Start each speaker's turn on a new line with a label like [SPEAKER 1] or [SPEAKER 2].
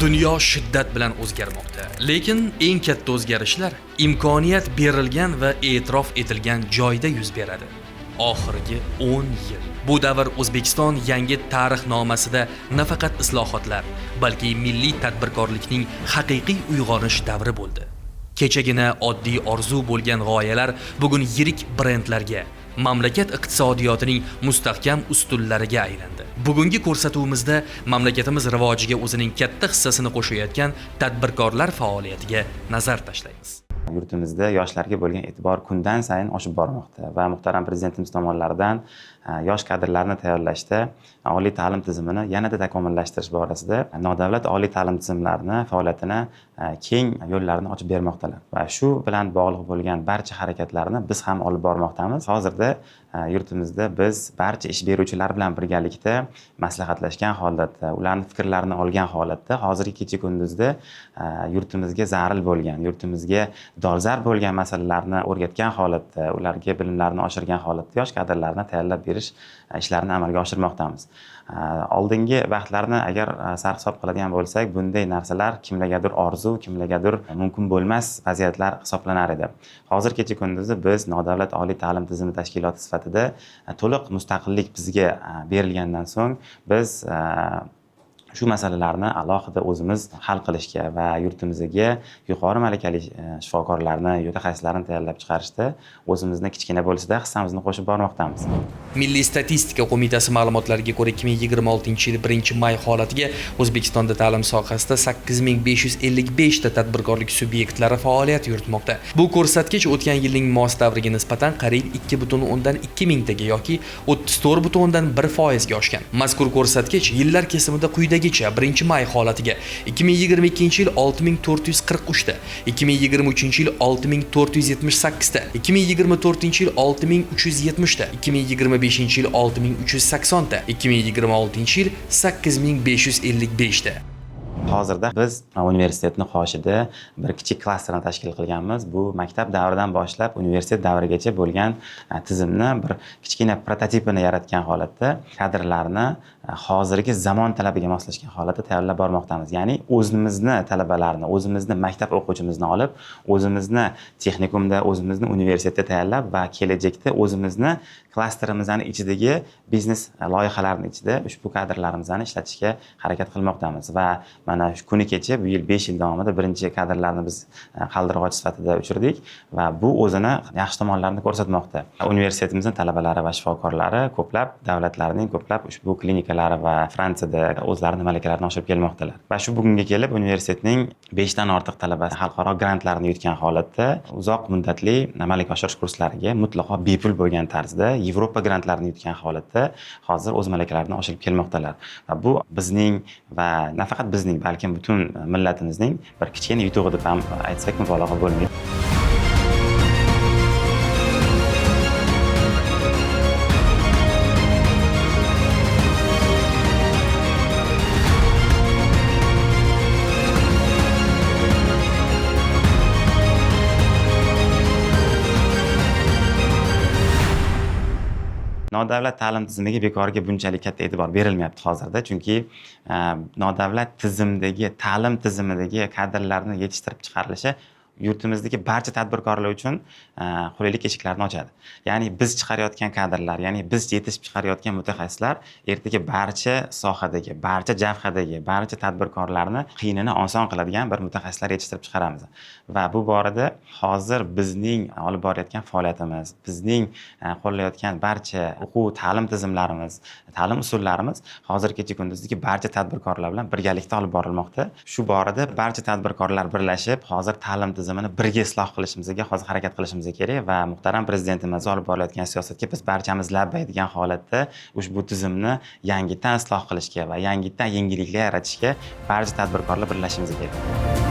[SPEAKER 1] Dunyo shiddat bilan o'zgarmoqda, lekin eng katta o'zgarishlar imkoniyat berilgan va e'tirof etilgan joyda yuz beradi. Oxirgi 10 yil. Bu davr O'zbekiston yangi tarixnomasida nafaqat islohotlar, balki milliy tadbirkorlikning haqiqiy uyg'onish davri bo'ldi. Kechagina oddiy orzu bo'lgan g'oyalar bugun yirik brendlarga, mamlakat iqtisodiyotining mustahkam ustunlariga aylandi. Bugungi ko'rsatuvimizda mamlakatimiz rivojiga o'zining katta hissasini qo'shayotgan tadbirkorlar faoliyatiga nazar tashlaymiz.
[SPEAKER 2] Yurtimizda yoshlarga bo'lgan e'tibor kundan sayin oshib bormoqda va muhtaram prezidentimiz tomonidan yosh kadrlarni tayyorlashda oliy ta'lim tizimini yanada takomillashtirish borasida nodavlat oliy ta'lim tizimlarini faoliyatini keng yo'llarni ochib bermoqdalar va shu bilan bog'liq bo'lgan barcha harakatlarni biz ham olib bormoqdamiz. Hozirda yurtimizda biz barcha ish beruvchilar bilan birgalikda maslahatlashgan holatda, ularning fikrlarini olgan holatda hozirgi kecha kunduzda yurtimizga zaril bo'lgan, yurtimizga dolzarb bo'lgan masalalarni o'rgatgan holatda, ularga bilimlarini oshirgan holatda yosh kadrlarni tayyorlab berish ishlarini amalga oshirmoqdamiz. Oldingi vaqtlarni agar sarhisob qiladigan bo'lsak, bunday narsalar kimlargadir orzu, kimlargadir mumkin bo'lmas vaziyatlar hisoblanar edi. Hozir kecha kunduzda biz nodavlat oliy ta'lim tizimi tashkiloti sifatida to'liq mustaqillik bizga berilgandan so'ng biz shu masalalarni alohida o'zimiz hal qilishga va yurtimizga yuqori malakali shifokorlarni, mutaxassislarni tayyorlab chiqarishda o'zimizni kichkina bo'lsa-da hissamizni qo'shib bormoqdamiz.
[SPEAKER 1] Milliy statistika qo'mitasi ma'lumotlariga ko'ra 2026-yil 1-may holatiga O'zbekistonda ta'lim sohasida 8555 ta tadbirkorlik subyektlari faoliyat yuritmoqda. Bu ko'rsatkich o'tgan yilning mos davriga nisbatan qariyb 2,2 mingtaga yoki 34,1% ga oshgan. Mazkur ko'rsatkich yillar kesimida quyidagi 1-may holatiga 2022-yil 6443 ta, 2023-yil 6478 ta, 2024-yil 6370 ta, 2025-yil 6380 ta, 2026-yil 8555 ta.
[SPEAKER 2] Hozirda biz universitetni qoshida bir kichik klasterni tashkil qilganmiz. Bu maktab davridan boshlab universitet davrigacha bo'lgan tizimni bir kichkina prototipini yaratgan holatda kadrlarni hozirgi zamon talabiga moslashgan holatda tayyorlab bormoqdamiz. Ya'ni o'zimizni talabalarni, o'zimizni maktab o'quvchimizni olib, o'zimizni texnikumda, o'zimizni universitetda tayyorlab va kelajakda o'zimizni klasterimizning ichidagi biznes loyihalarining ichida ushbu kadrlarimizni ishlatishga harakat qilmoqdamiz va mana shu kuni kecha bu yil 5 yil davomida birinchi kadrlarni biz qaldirg'och sifatida uchirdik va bu o'zini yaxshi tomonlarini ko'rsatmoqda. Universitetimizning talabalari va shifokorlari ko'plab davlatlarning ko'plab ushbu klinikalari va Fransiyada o'zlarining malakalarini oshirib kelmoqdalar. Va shu bugunga kelib universitetning 5 dan ortiq talabasi xalqaro grantlarni yutgan holatda uzoq muddatli malaka oshirish kurslariga mutlaqo bepul bo'lgan tarzda Yevropa grantlarini yutgan holatda hozir o'z malakalarini oshirib kelmoqdalar. Va bu bizning va nafaqat bizning, balkim butun millatimizning bir kichkina yutug'i deb ham aytsak mubolag'a bo'lmaydi. Nodavlat ta'lim tizimiga bekorga bunchalik katta e'tibor berilmayapti hozirda, chunki nodavlat tizimdagi ta'lim tizimidagi kadrlarni yetishtirib chiqarilishi yurtimizdagi barcha tadbirkorlar uchun qulaylik eshiklarini ochadi. Ya'ni biz chiqarayotgan kadrlar, ya'ni biz yetishib chiqarayotgan mutaxassislar ertaga barcha sohadagi, barcha jabhadagi, barcha tadbirkorlarni qiyinini oson qiladigan bir mutaxassislar yetishtirib chiqaramiz. Va bu borada hozir bizning olib borayotgan faoliyatimiz, bizning qo'llayotgan barcha o'quv ta'lim tizimlarimiz, ta'lim usullarimiz hozirgacha kunduzdagi barcha tadbirkorlar bilan birgalikda olib borilmoqda. Shu borada barcha tadbirkorlar birlashib, hozir ta'lim tizimini birga isloh qilishimizga hozir harakat qilishimiz kerak va muhtaram prezidentimiz olib borayotgan siyosatga biz barchamiz labbaydigan holatda ushbu tizimni yangitdan isloh qilishga va yangitdan yengilliklar yaratishga barcha tadbirkorlar birlashishimiz kerak.